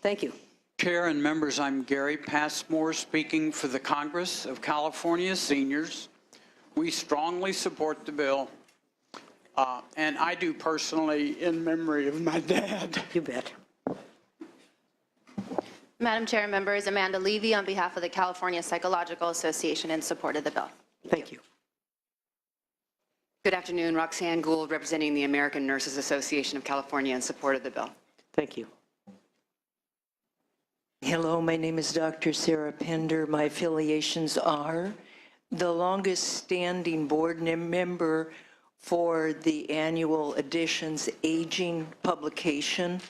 Thank you. Chair and members, I'm Gary Passmore speaking for the Congress of California Seniors. We strongly support the bill, and I do personally in memory of my dad. You bet. Madam Chair and members, Amanda Levy on behalf of the California Psychological Association in support of the bill. Thank you. Good afternoon, Roxanne Gould, representing the American Nurses Association of California in support of the bill. Thank you. Hello, my name is Dr. Sarah Pender. My affiliations are the longest standing board member for the annual Editions Aging publication.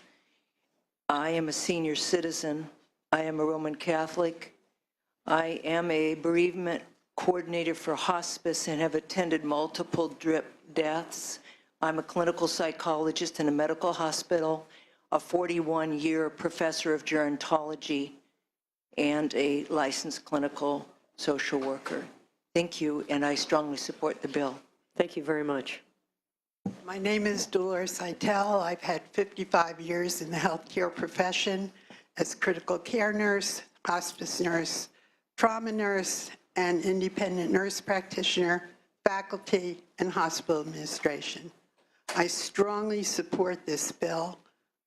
I am a senior citizen. I am a Roman Catholic. I am a bereavement coordinator for hospice and have attended multiple deaths. I'm a clinical psychologist in a medical hospital, a 41-year professor of gerontology, and a licensed clinical social worker. Thank you, and I strongly support the bill. Thank you very much. My name is Dolores Seitel. I've had 55 years in the healthcare profession as critical care nurse, hospice nurse, trauma nurse, and independent nurse practitioner, faculty, and hospital administration. I strongly support this bill.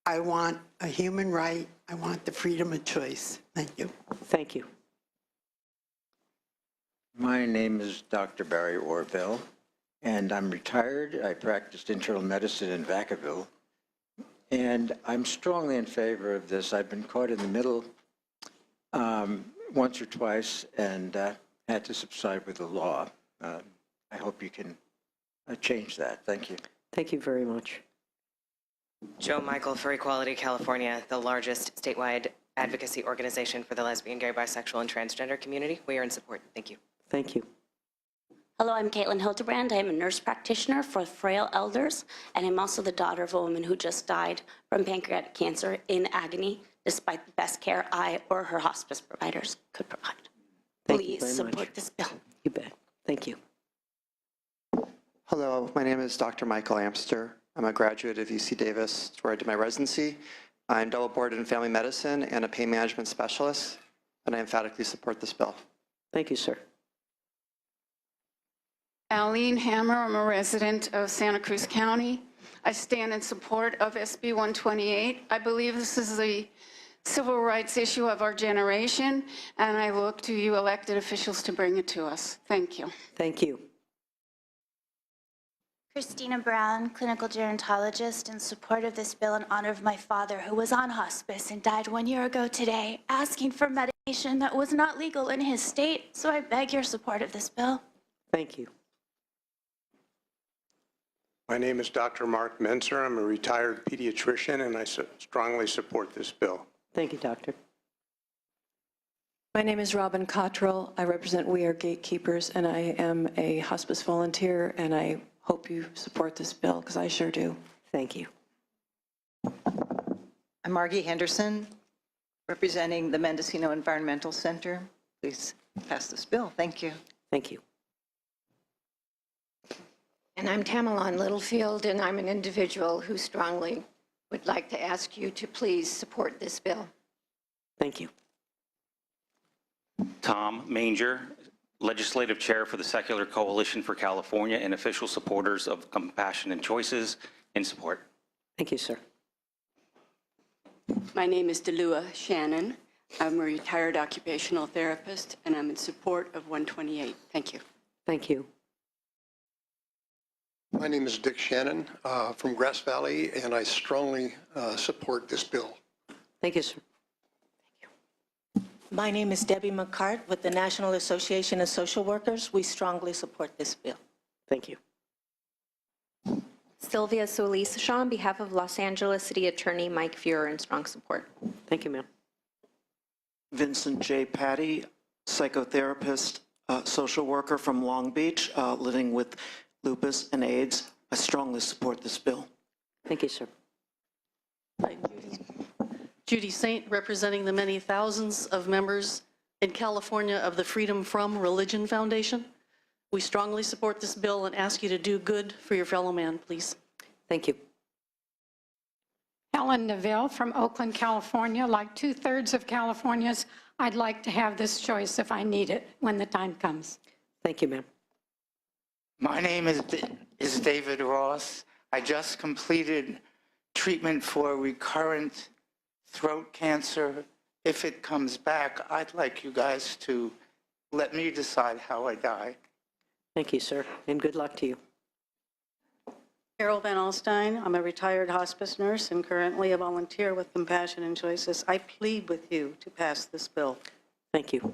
I want a human right. I want the freedom of choice. Thank you. Thank you. My name is Dr. Barry Orville, and I'm retired. I practiced internal medicine in Vacaville, and I'm strongly in favor of this. I've been caught in the middle once or twice and had to subside with the law. I hope you can change that. Thank you. Thank you very much. Joe Michael for Equality California, the largest statewide advocacy organization for the lesbian, gay, bisexual, and transgender community. We are in support. Thank you. Thank you. Hello, I'm Caitlin Hildebrand. I am a nurse practitioner for frail elders, and I'm also the daughter of a woman who just died from pancreatic cancer in agony, despite the best care I or her hospice providers could provide. Please support this bill. You bet. Thank you. Hello, my name is Dr. Michael Amster. I'm a graduate of UC Davis, where I did my residency. I'm double boarded in family medicine and a pain management specialist, and I emphatically support this bill. Thank you, sir. Aline Hammer, I'm a resident of Santa Cruz County. I stand in support of SB 128. I believe this is the civil rights issue of our generation, and I look to you elected officials to bring it to us. Thank you. Thank you. Christina Brown, clinical gerontologist, in support of this bill in honor of my father, who was on hospice and died 1 year ago today, asking for medication that was not legal in his state. So I beg your support of this bill. Thank you. My name is Dr. Mark Menser. I'm a retired pediatrician, and I strongly support this bill. Thank you, doctor. My name is Robin Cottrell. I represent We Are Gatekeepers, and I am a hospice volunteer, and I hope you support this bill, because I sure do. Thank you. I'm Margie Henderson, representing the Mendocino Environmental Center. Please pass this bill. Thank you. Thank you. And I'm Tamalon Littlefield, and I'm an individual who strongly would like to ask you to please support this bill. Thank you. Tom Manger, Legislative Chair for the Secular Coalition for California and official supporters of Compassion and Choices, in support. Thank you, sir. My name is Delua Shannon. I'm a retired occupational therapist, and I'm in support of 128. Thank you. Thank you. My name is Dick Shannon from Grass Valley, and I strongly support this bill. Thank you, sir. My name is Debbie McCart with the National Association of Social Workers. We strongly support this bill. Thank you. Sylvia Solis Shaw on behalf of Los Angeles City Attorney Mike Fuhrer in strong support. Thank you, ma'am. Vincent J. Patty, psychotherapist, social worker from Long Beach, living with lupus and AIDS. I strongly support this bill. Thank you, sir. Judy Saint, representing the many thousands of members in California of the Freedom From Religion Foundation. We strongly support this bill and ask you to do good for your fellow man, please. Thank you. Helen Neville from Oakland, California. Like 2/3 of Californians, I'd like to have this choice if I need it when the time comes. Thank you, ma'am. My name is David Ross. I just completed treatment for recurrent throat cancer. If it comes back, I'd like you guys to let me decide how I die. Thank you, sir, and good luck to you. Carol Van Alstyne. I'm a retired hospice nurse and currently a volunteer with Compassion and Choices. I plead with you to pass this bill. Thank you.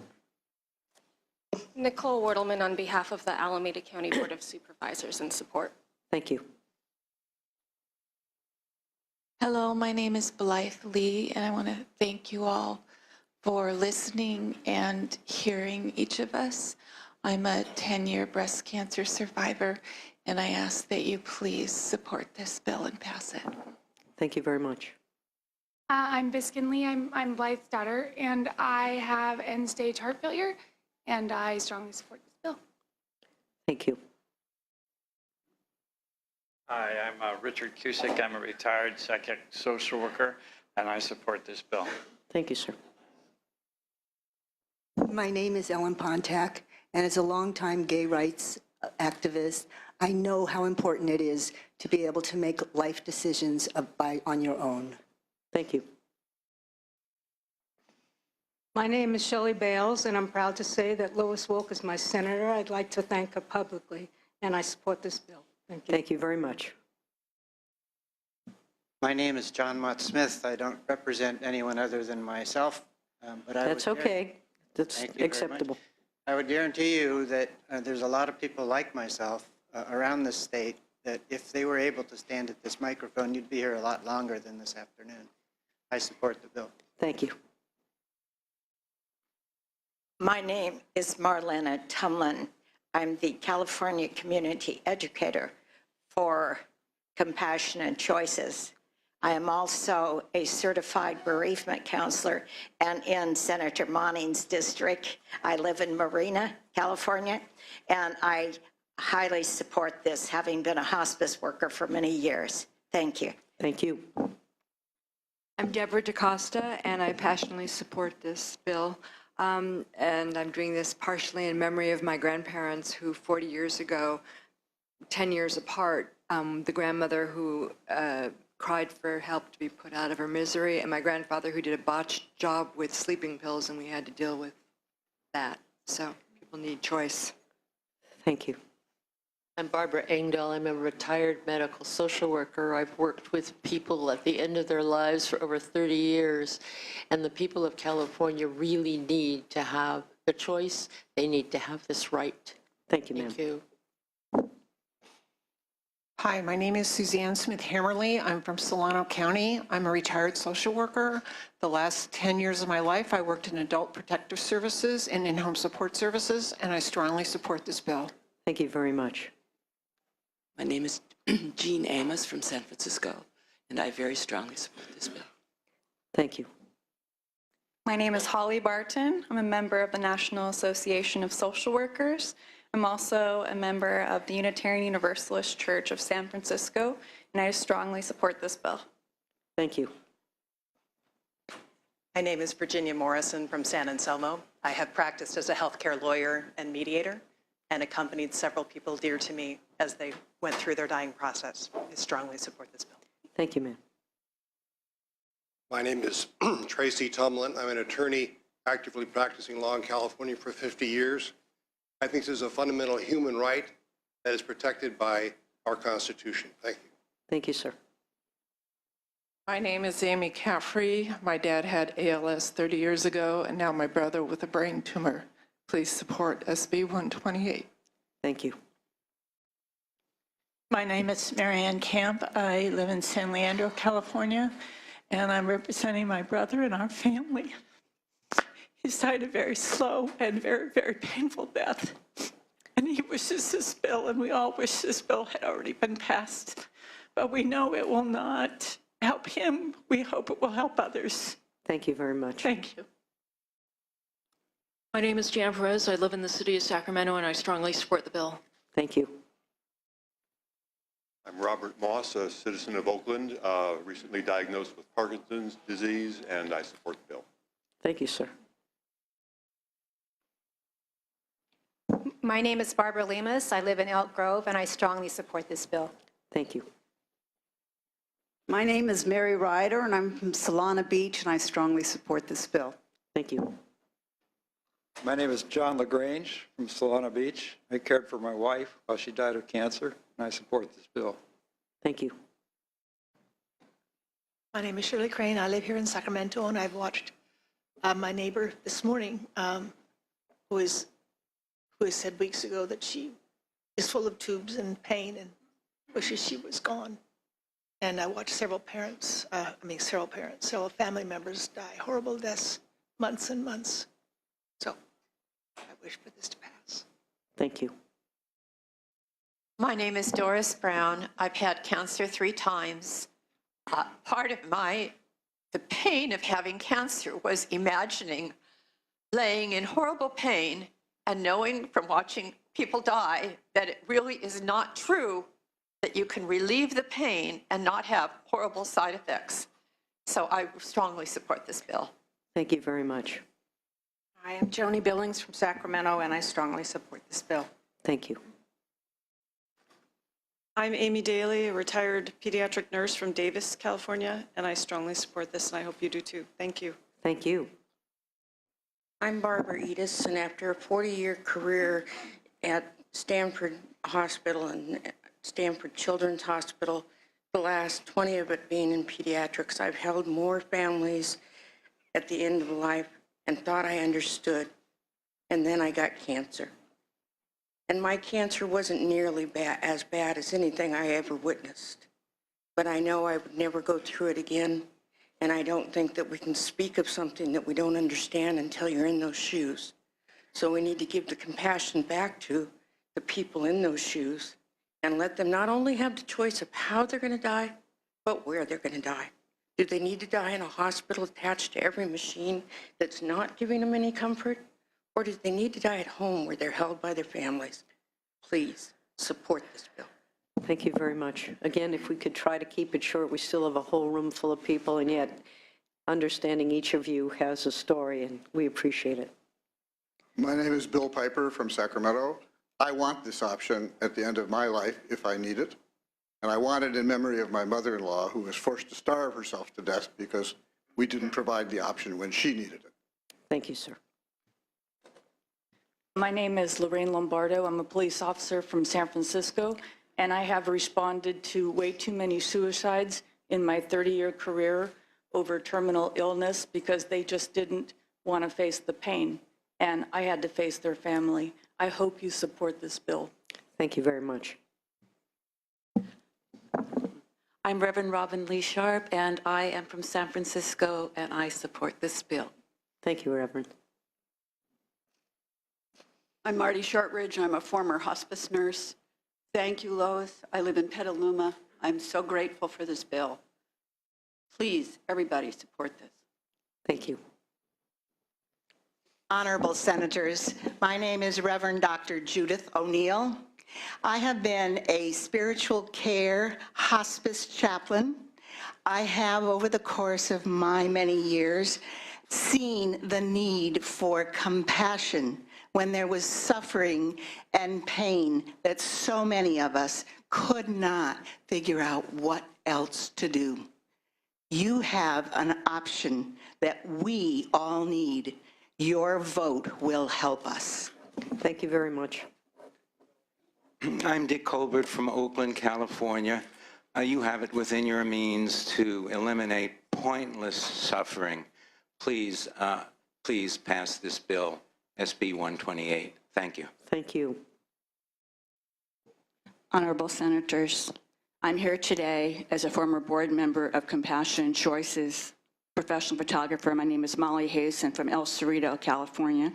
Nicole Wortelman on behalf of the Alameda County Board of Supervisors in support. Thank you. Hello, my name is Blythe Lee, and I want to thank you all for listening and hearing each of us. I'm a 10-year breast cancer survivor, and I ask that you please support this bill and pass it. Thank you very much. I'm Biskin Lee. I'm Blythe's daughter, and I have end-stage heart failure, and I strongly support this bill. Thank you. Hi, I'm Richard Cusick. I'm a retired psychic social worker, and I support this bill. Thank you, sir. My name is Ellen Pontac, and as a longtime gay rights activist, I know how important it is to be able to make life decisions on your own. Thank you. My name is Shelley Bales, and I'm proud to say that Lois Wolk is my senator. I'd like to thank her publicly, and I support this bill. Thank you. Thank you very much. My name is John Mott Smith. I don't represent anyone other than myself, but I That's okay. That's acceptable. I would guarantee you that there's a lot of people like myself around the state that if they were able to stand at this microphone, you'd be here a lot longer than this afternoon. I support the bill. Thank you. My name is Marlena Tumlin. I'm the California Community Educator for Compassionate Choices. I am also a certified bereavement counselor, and in Senator Monning's district, I live in Marina, California, and I highly support this, having been a hospice worker for many years. Thank you. Thank you. I'm Deborah DaCosta, and I passionately support this bill. And I'm doing this partially in memory of my grandparents who 40 years ago, 10 years apart, the grandmother who cried for help to be put out of her misery, and my grandfather who did a botched job with sleeping pills, and we had to deal with that. So people need choice. Thank you. I'm Barbara Engdahl. I'm a retired medical social worker. I've worked with people at the end of their lives for over 30 years, and the people of California really need to have the choice. They need to have this right. Thank you, ma'am. Thank you. Hi, my name is Suzanne Smith Hammerly. I'm from Solano County. I'm a retired social worker. The last 10 years of my life, I worked in adult protective services and in-home support services, and I strongly support this bill. Thank you very much. My name is Jean Amos from San Francisco, and I very strongly support this bill. Thank you. My name is Holly Barton. I'm a member of the National Association of Social Workers. I'm also a member of the Unitarian Universalist Church of San Francisco, and I strongly support this bill. Thank you. My name is Virginia Morrison from San Anselmo. I have practiced as a healthcare lawyer and mediator and accompanied several people dear to me as they went through their dying process. I strongly support this bill. Thank you, ma'am. My name is Tracy Tumlin. I'm an attorney actively practicing law in California for 50 years. I think this is a fundamental human right that is protected by our Constitution. Thank you. Thank you, sir. My name is Amy Caffrey. My dad had ALS 30 years ago, and now my brother with a brain tumor. Please support SB 128. Thank you. My name is Marianne Camp. I live in San Leandro, California, and I'm representing my brother and our family. He's died a very slow and very, very painful death. And he wishes this bill, and we all wish this bill had already been passed. But we know it will not help him. We hope it will help others. Thank you very much. Thank you. My name is Jan Perez. I live in the city of Sacramento, and I strongly support the bill. Thank you. I'm Robert Moss, a citizen of Oakland, recently diagnosed with Parkinson's disease, and I support the bill. Thank you, sir. My name is Barbara Lemus. I live in Elk Grove, and I strongly support this bill. Thank you. My name is Mary Ryder, and I'm from Solana Beach, and I strongly support this bill. Thank you. My name is John LaGrange from Solana Beach. I cared for my wife while she died of cancer, and I support this bill. Thank you. My name is Shirley Crane. I live here in Sacramento, and I've watched my neighbor this morning, who has said weeks ago that she is full of tubes and pain and wishes she was gone. And I watched several family members die horrible deaths, months and months. So I wish for this to pass. Thank you. My name is Doris Brown. I've had cancer 3 times. Part of the pain of having cancer was imagining laying in horrible pain and knowing from watching people die that it really is not true that you can relieve the pain and not have horrible side effects. So I strongly support this bill. Thank you very much. I am Joni Billings from Sacramento, and I strongly support this bill. Thank you. I'm Amy Daly, a retired pediatric nurse from Davis, California, and I strongly support this, and I hope you do too. Thank you. Thank you. I'm Barbara Edis, and after a 40-year career at Stanford Hospital and Stanford Children's Hospital, the last 20 of it being in pediatrics, I've held more families at the end of life and thought I understood, and then I got cancer. And my cancer wasn't nearly as bad as anything I ever witnessed. But I know I would never go through it again, and I don't think that we can speak of something that we don't understand until you're in those shoes. So we need to give the compassion back to the people in those shoes and let them not only have the choice of how they're going to die, but where they're going to die. Do they need to die in a hospital attached to every machine that's not giving them any comfort? Or do they need to die at home where they're held by their families? Please support this bill. Thank you very much. Again, if we could try to keep it short, we still have a whole room full of people, and yet understanding each of you has a story, and we appreciate it. My name is Bill Piper from Sacramento. I want this option at the end of my life if I need it. And I want it in memory of my mother-in-law, who was forced to starve herself to death because we didn't provide the option when she needed it. Thank you, sir. My name is Lorraine Lombardo. I'm a police officer from San Francisco, and I have responded to way too many suicides in my 30-year career over terminal illness because they just didn't want to face the pain, and I had to face their family. I hope you support this bill. Thank you very much. I'm Reverend Robin Lee Sharp, and I am from San Francisco, and I support this bill. Thank you, Reverend. I'm Marty Shortridge. I'm a former hospice nurse. Thank you, Lois. I live in Petaluma. I'm so grateful for this bill. Please, everybody, support this. Thank you. Honorable Senators, my name is Reverend Dr. Judith O'Neill. I have been a spiritual care hospice chaplain. I have, over the course of my many years, seen the need for compassion when there was suffering and pain that so many of us could not figure out what else to do. You have an option that we all need. Your vote will help us. Thank you very much. I'm Dick Colbert from Oakland, California. You have it within your means to eliminate pointless suffering. Please, please pass this bill, SB 128. Thank you. Thank you. Honorable Senators, I'm here today as a former board member of Compassion Choices, professional photographer. My name is Molly Hazen from El Cerrito, California.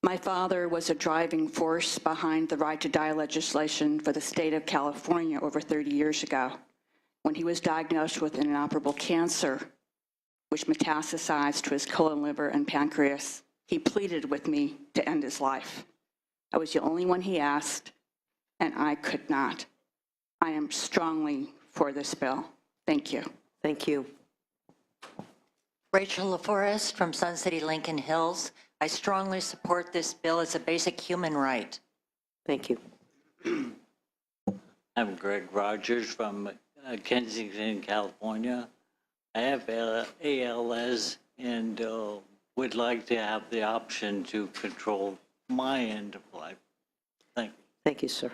My father was a driving force behind the Right to Die legislation for the state of California over 30 years ago. When he was diagnosed with an inoperable cancer, which metastasized to his colon, liver, and pancreas, he pleaded with me to end his life. I was the only one he asked, and I could not. I am strongly for this bill. Thank you. Thank you. Rachel LaForest from Sun City, Lincoln Hills. I strongly support this bill as a basic human right. Thank you. I'm Greg Rogers from Kensington, California. I have ALS and would like to have the option to control my end of life. Thank you. Thank you, sir.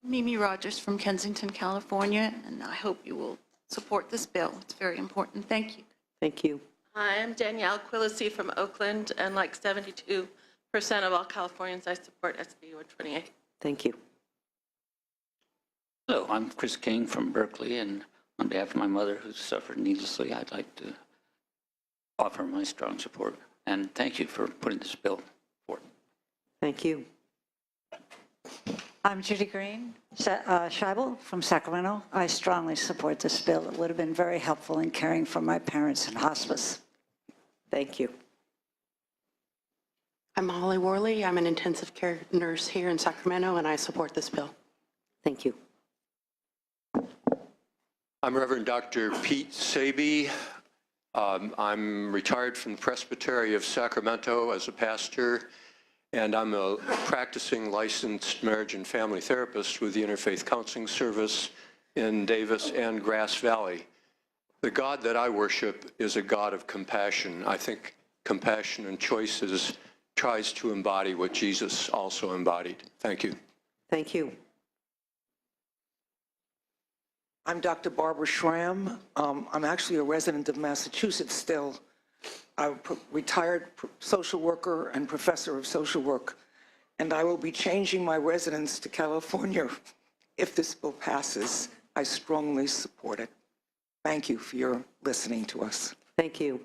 Mimi Rogers from Kensington, California, and I hope you will support this bill. It's very important. Thank you. Thank you. Hi, I'm Danielle Quillisi from Oakland, and like 72% of all Californians, I support SB 128. Thank you. Hello, I'm Chris King from Berkeley, and on behalf of my mother who suffered needlessly, I'd like to offer my strong support. And thank you for putting this bill forward. Thank you. I'm Judy Green, Scheibel from Sacramento. I strongly support this bill. It would have been very helpful in caring for my parents in hospice. Thank you. I'm Holly Worley. I'm an intensive care nurse here in Sacramento, and I support this bill. Thank you. I'm Reverend Dr. Pete Saby. I'm retired from the Presbytery of Sacramento as a pastor, and I'm a practicing licensed marriage and family therapist with the Interfaith Counseling Service in Davis and Grass Valley. The God that I worship is a God of compassion. I think Compassion and Choices tries to embody what Jesus also embodied. Thank you. Thank you. I'm Dr. Barbara Schramm. I'm actually a resident of Massachusetts still. I'm a retired social worker and professor of social work, and I will be changing my residence to California if this bill passes. I strongly support it. Thank you for your listening to us. Thank you.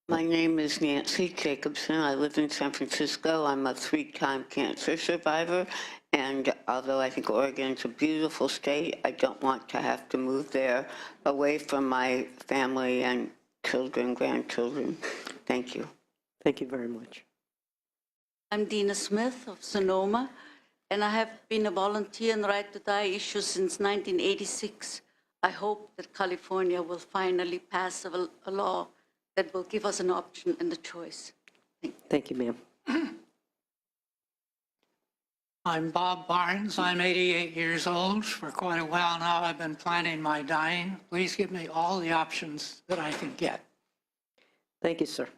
My name is Nancy Jacobson. I live in San Francisco. I'm a 3-time cancer survivor. And although I think Oregon's a beautiful state, I don't want to have to move there away from my family and children, grandchildren. Thank you. Thank you very much. I'm Dina Smith of Sonoma, and I have been a volunteer in the Right to Die issue since 1986. I hope that California will finally pass a law that will give us an option and a choice. Thank you, ma'am. I'm Bob Barnes. I'm 88 years old. For quite a while now, I've been planning my dying. Please give me all the options that I can get. Thank you, sir.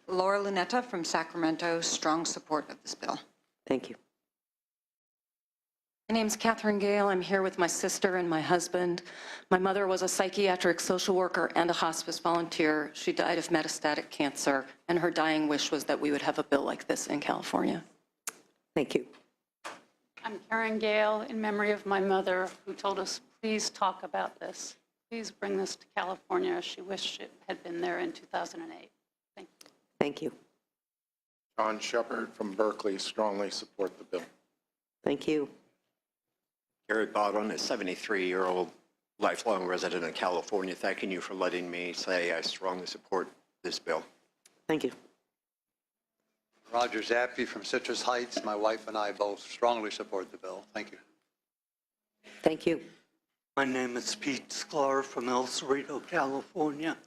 Laura Lunetta from Sacramento, strong support of this bill. Thank you. My name's Catherine Gale. I'm here with my sister and my husband. My mother was a psychiatric social worker and a hospice volunteer. She died of metastatic cancer, and her dying wish was that we would have a bill like this in California. Thank you. I'm Karen Gale, in memory of my mother, who told us, please talk about this. Please bring this to California. She wished it had been there in 2008. Thank you. Thank you. John Shepard from Berkeley, strongly support the bill. Thank you. Gary Bowden, a 73-year-old lifelong resident of California, thanking you for letting me say I strongly support this bill. Thank you. Roger Zappi from Citrus Heights. My wife and I both strongly support the bill. Thank you. Thank you. My name is Pete Sklar from El Cerrito, California.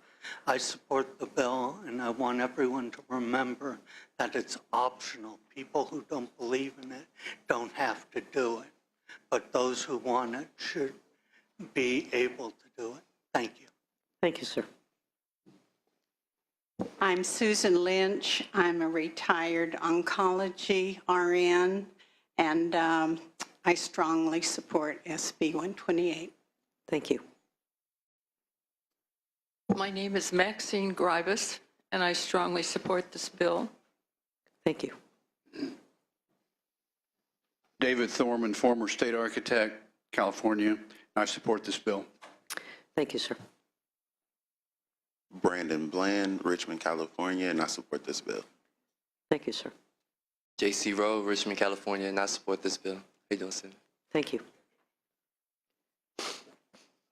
I support the bill, and I want everyone to remember that it's optional. People who don't believe in it don't have to do it, but those who want it should be able to do it. Thank you. Thank you, sir. I'm Susan Lynch. I'm a retired oncology RN, and I strongly support SB 128. Thank you. My name is Maxine Gribus, and I strongly support this bill. Thank you. David Thorman, former state architect, California. I support this bill. Thank you, sir. Brandon Bland, Richmond, California, and I support this bill. Thank you, sir. J.C. Rowe, Richmond, California, and I support this bill. How you doing, sir? Thank you.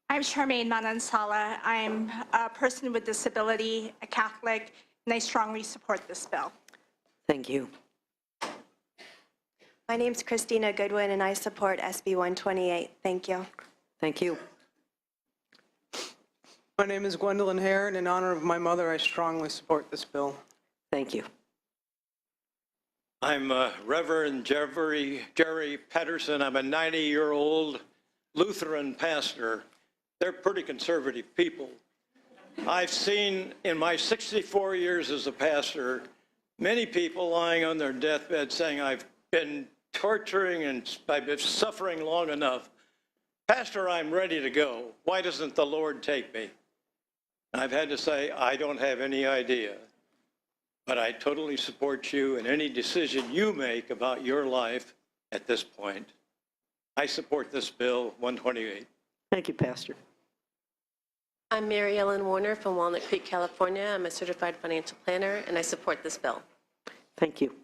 I'm Charmaine Manansala. I'm a person with disability, a Catholic, and I strongly support this bill. Thank you. My name's Christina Goodwin, and I support SB 128. Thank you. Thank you. My name is Gwendolyn Hare, and in honor of my mother, I strongly support this bill. Thank you. I'm Reverend Jerry Pedersen. I'm a 90-year-old Lutheran pastor. They're pretty conservative people. I've seen in my 64 years as a pastor, many people lying on their deathbed saying, I've been torturing and I've been suffering long enough. Pastor, I'm ready to go. Why doesn't the Lord take me? I've had to say, I don't have any idea. But I totally support you in any decision you make about your life at this point. I support this bill 128. Thank you, Pastor. I'm Mary Ellen Warner from Walnut Creek, California. I'm a certified financial planner, and I support this bill. Thank you.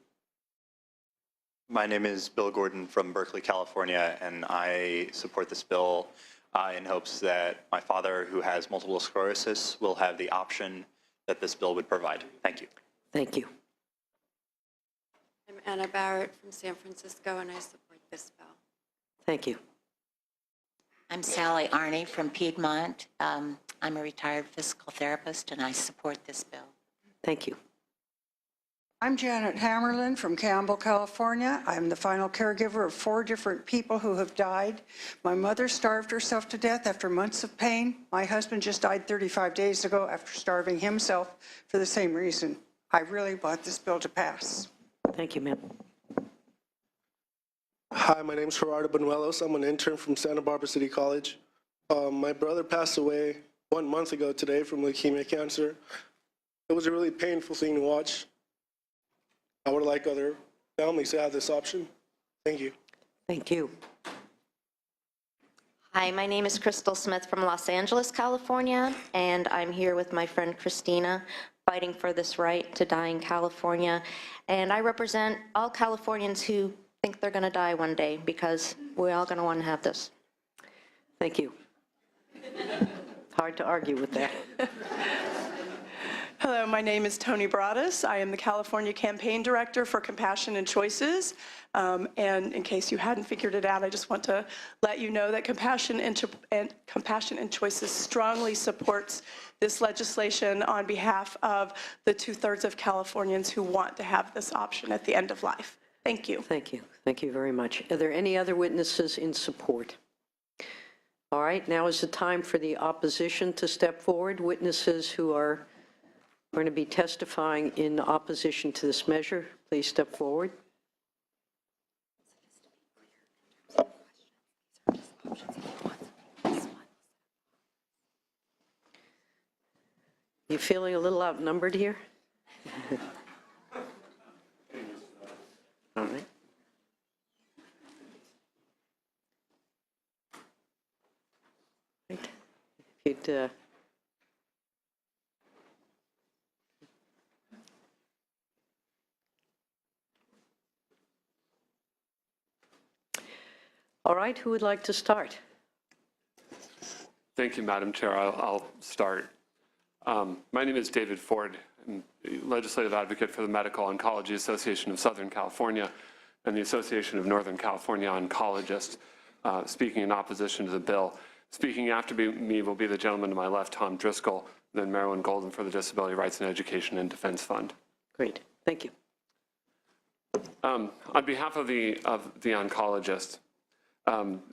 My name is Bill Gordon from Berkeley, California, and I support this bill in hopes that my father, who has multiple sclerosis, will have the option that this bill would provide. Thank you. Thank you. I'm Anna Barrett from San Francisco, and I support this bill. Thank you. I'm Sally Arney from Piedmont. I'm a retired physical therapist, and I support this bill. Thank you. I'm Janet Hammerlin from Campbell, California. I'm the final caregiver of 4 different people who have died. My mother starved herself to death after months of pain. My husband just died 35 days ago after starving himself for the same reason. I really want this bill to pass. Thank you, ma'am. Hi, my name is Gerardo Benuelos. I'm an intern from Santa Barbara City College. My brother passed away 1 month ago today from leukemia cancer. It was a really painful thing to watch. I would like other families to have this option. Thank you. Thank you. Hi, my name is Crystal Smith from Los Angeles, California, and I'm here with my friend Christina, fighting for this right to die in California. And I represent all Californians who think they're going to die one day, because we're all going to want to have this. Thank you. Hard to argue with that. Hello, my name is Toni Broaddus. I am the California Campaign Director for Compassion and Choices. And in case you hadn't figured it out, I just want to let you know that Compassion and Choices strongly supports this legislation on behalf of the 2/3 of Californians who want to have this option at the end of life. Thank you. Thank you. Thank you very much. Are there any other witnesses in support? All right, now is the time for the opposition to step forward. Witnesses who are going to be testifying in opposition to this measure, please step forward. You feeling a little outnumbered here? All right. Right. If you'd all right, who would like to start? Thank you, Madam Chair. I'll start. My name is David Ford. I'm legislative advocate for the Medical Oncology Association of Southern California and the Association of Northern California Oncologists, speaking in opposition to the bill. Speaking after me will be the gentleman to my left, Tom Driscoll, then Marilyn Golden for the Disability Rights and Education and Defense Fund. Great, thank you. On behalf of the oncologists,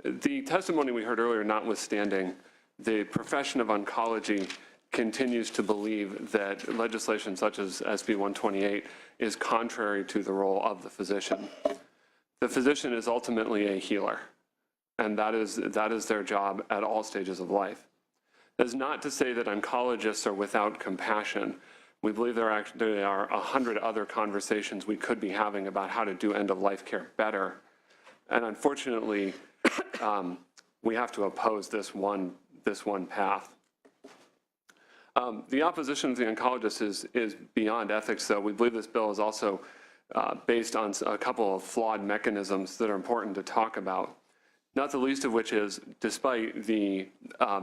the testimony we heard earlier notwithstanding, the profession of oncology continues to believe that legislation such as SB 128 is contrary to the role of the physician. The physician is ultimately a healer, and that is their job at all stages of life. That is not to say that oncologists are without compassion. We believe there are 100 other conversations we could be having about how to do end-of-life care better. And unfortunately, we have to oppose this one path. The opposition of the oncologists is beyond ethics, though. We believe this bill is also based on a couple of flawed mechanisms that are important to talk about, not the least of which is, despite the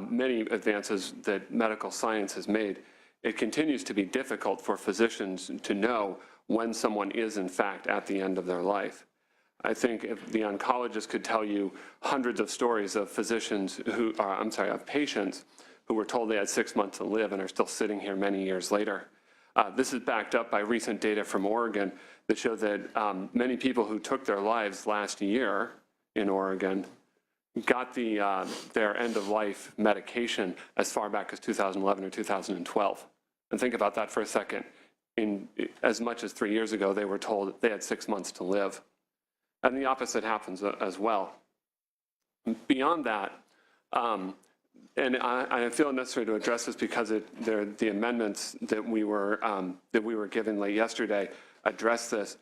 many advances that medical science has made, it continues to be difficult for physicians to know when someone is, in fact, at the end of their life. I think if the oncologist could tell you hundreds of stories of physicians who are, of patients who were told they had 6 months to live and are still sitting here many years later. This is backed up by recent data from Oregon that show that many people who took their lives last year in Oregon got their end-of-life medication as far back as 2011 or 2012. And think about that for a second. As much as 3 years ago, they were told they had 6 months to live. And the opposite happens as well. Beyond that, and I feel it necessary to address this because the amendments that we were given late yesterday address this.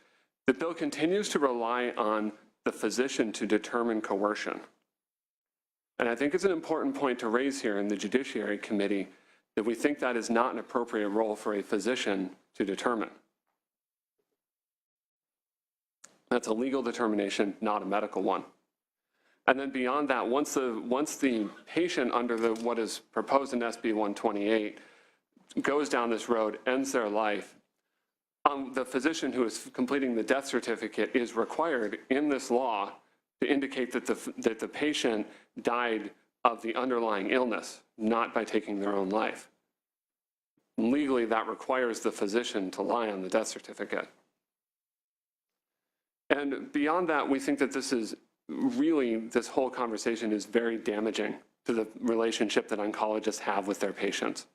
The bill continues to rely on the physician to determine coercion. And I think it's an important point to raise here in the Judiciary Committee that we think that is not an appropriate role for a physician to determine. That's a legal determination, not a medical one. And then beyond that, once the patient under what is proposed in SB 128 goes down this road, ends their life, the physician who is completing the death certificate is required in this law to indicate that the patient died of the underlying illness, not by taking their own life. Legally, that requires the physician to lie on the death certificate. And beyond that, we think that this whole conversation is very damaging to the relationship that oncologists have with their patients.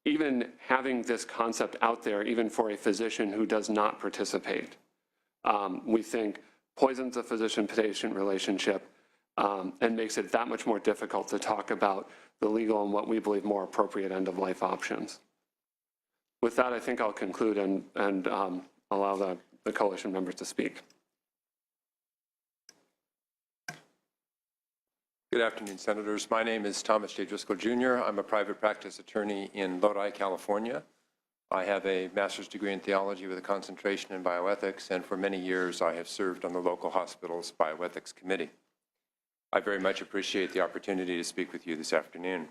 Even having this concept out there, even for a physician who does not participate, we think poisons the physician-patient relationship and makes it that much more difficult to talk about the legal and what we believe more appropriate end-of-life options. With that, I think I'll conclude and allow the coalition members to speak. Good afternoon, Senators. My name is Thomas J. Driscoll, Jr. I'm a private practice attorney in Lodi, California. I have a master's degree in theology with a concentration in bioethics, and for many years I have served on the local hospital's bioethics committee. I very much appreciate the opportunity to speak with you this afternoon.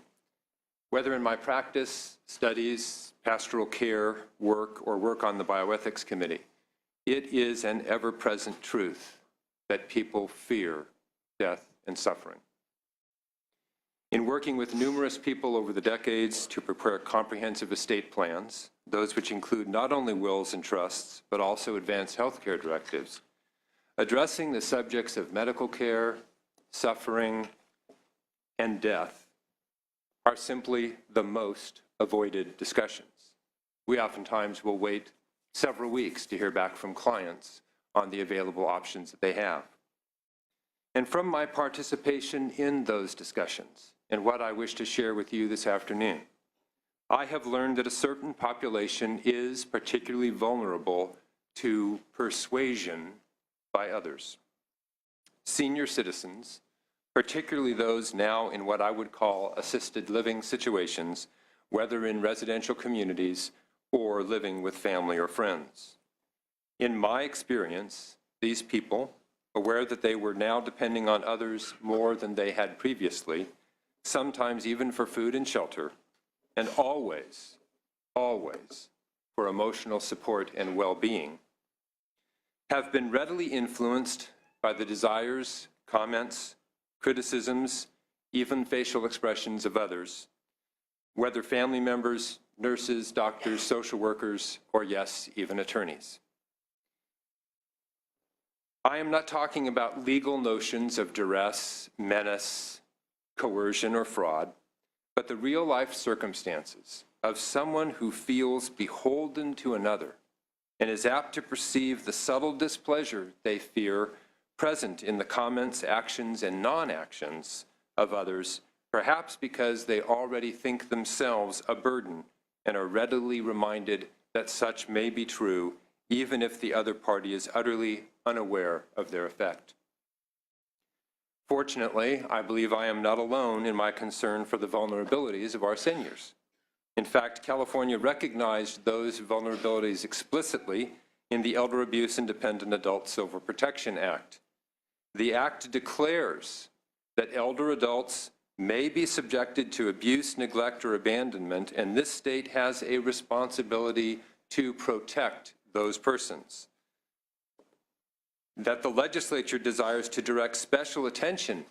Whether in my practice, studies, pastoral care, work, or work on the bioethics committee, it is an ever-present truth that people fear death and suffering. In working with numerous people over the decades to prepare comprehensive estate plans, those which include not only wills and trusts, but also advanced healthcare directives, addressing the subjects of medical care, suffering, and death are simply the most avoided discussions. We oftentimes will wait several weeks to hear back from clients on the available options that they have. And from my participation in those discussions, and what I wish to share with you this afternoon, I have learned that a certain population is particularly vulnerable to persuasion by others. Senior citizens, particularly those now in what I would call assisted living situations, whether in residential communities or living with family or friends. In my experience, these people, aware that they were now depending on others more than they had previously, sometimes even for food and shelter, and always for emotional support and well-being, have been readily influenced by the desires, comments, criticisms, even facial expressions of others, whether family members, nurses, doctors, social workers, or yes, even attorneys. I am not talking about legal notions of duress, menace, coercion, or fraud, but the real-life circumstances of someone who feels beholden to another and is apt to perceive the subtle displeasure they fear present in the comments, actions, and non-actions of others, perhaps because they already think themselves a burden and are readily reminded that such may be true even if the other party is utterly unaware of their effect. Fortunately, I believe I am not alone in my concern for the vulnerabilities of our seniors. In fact, California recognized those vulnerabilities explicitly in the Elder Abuse and Dependent Adult Civil Protection Act. The act declares that elder adults may be subjected to abuse, neglect, or abandonment, and this state has a responsibility to protect those persons. that the legislature desires to direct special attention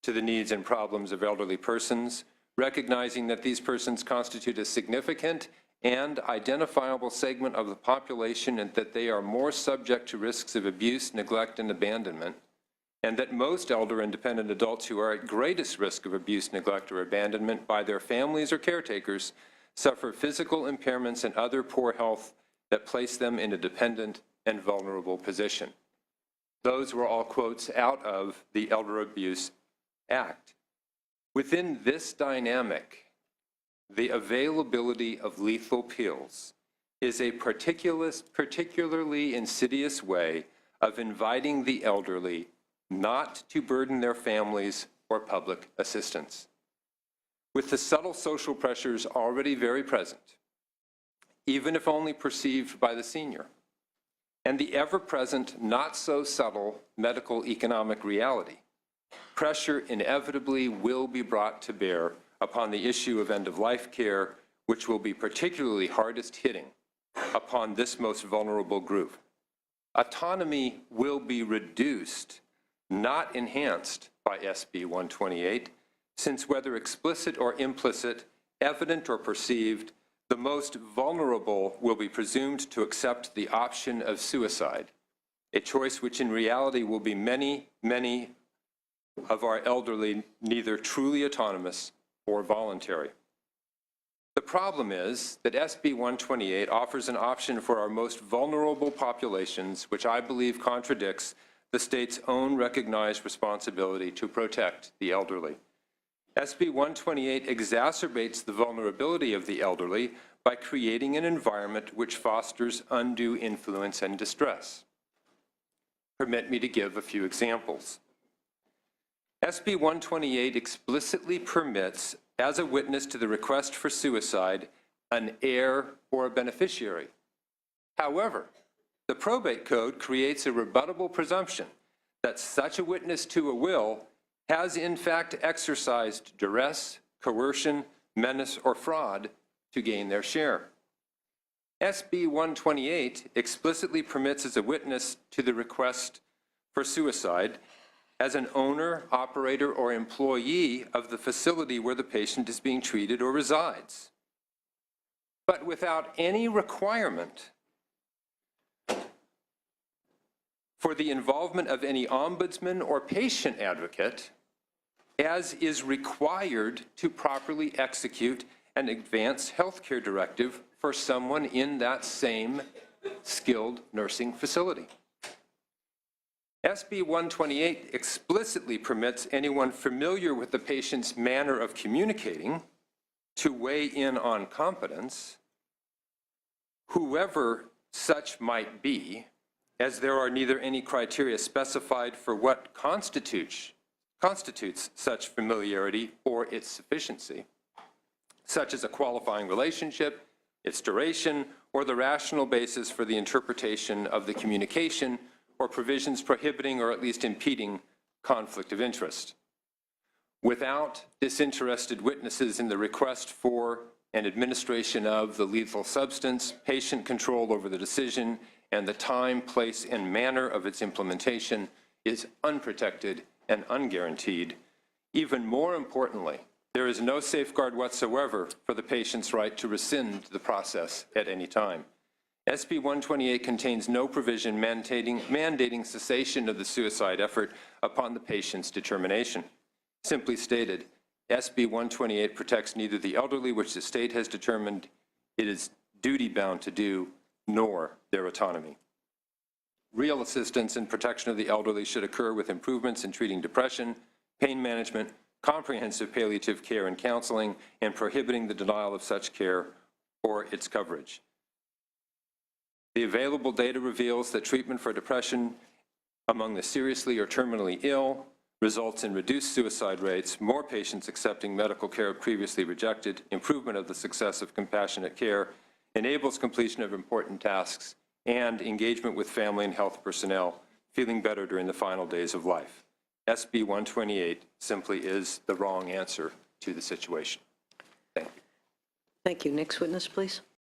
to the needs and problems of elderly persons, recognizing that these persons constitute a significant and identifiable segment of the population and that they are more subject to risks of abuse, neglect, and abandonment, and that most elder and dependent adults who are at greatest risk of abuse, neglect, or abandonment by their families or caretakers suffer physical impairments and other poor health that place them in a dependent and vulnerable position. Those were all quotes out of the Elder Abuse Act. Within this dynamic, the availability of lethal pills is a particularly insidious way of inviting the elderly not to burden their families or public assistance. With the subtle social pressures already very present, even if only perceived by the senior, and the ever-present, not-so-subtle medical economic reality, pressure inevitably will be brought to bear upon the issue of end-of-life care, which will be particularly hardest hitting upon this most vulnerable group. Autonomy will be reduced, not enhanced, by SB 128, since whether explicit or implicit, evident or perceived, the most vulnerable will be presumed to accept the option of suicide, a choice which in reality will be many of our elderly neither truly autonomous or voluntary. The problem is that SB 128 offers an option for our most vulnerable populations, which I believe contradicts the state's own recognized responsibility to protect the elderly. SB 128 exacerbates the vulnerability of the elderly by creating an environment which fosters undue influence and distress. Permit me to give a few examples. SB 128 explicitly permits, as a witness to the request for suicide, an heir or a beneficiary. However, the probate code creates a rebuttable presumption that such a witness to a will has in fact exercised duress, coercion, menace, or fraud to gain their share. SB 128 explicitly permits as a witness to the request for suicide as an owner, operator, or employee of the facility where the patient is being treated or resides, but without any requirement for the involvement of any ombudsman or patient advocate, as is required to properly execute an advanced healthcare directive for someone in that same skilled nursing facility. SB 128 explicitly permits anyone familiar with the patient's manner of communicating to weigh in on competence, whoever such might be, as there are neither any criteria specified for what constitutes such familiarity or its sufficiency, such as a qualifying relationship, its duration, or the rational basis for the interpretation of the communication, or provisions prohibiting or at least impeding conflict of interest. Without disinterested witnesses in the request for and administration of the lethal substance, patient control over the decision, and the time, place, and manner of its implementation is unprotected and unguaranteed. Even more importantly, there is no safeguard whatsoever for the patient's right to rescind the process at any time. SB 128 contains no provision mandating cessation of the suicide effort upon the patient's determination. Simply stated, SB 128 protects neither the elderly, which the state has determined it is duty-bound to do, nor their autonomy. Real assistance and protection of the elderly should occur with improvements in treating depression, pain management, comprehensive palliative care and counseling, and prohibiting the denial of such care or its coverage. The available data reveals that treatment for depression among the seriously or terminally ill results in reduced suicide rates, more patients accepting medical care previously rejected, improvement of the success of compassionate care, enables completion of important tasks, and engagement with family and health personnel, feeling better during the final days of life. SB 128 simply is the wrong answer to the situation. Thank you. Thank you. Next witness, please.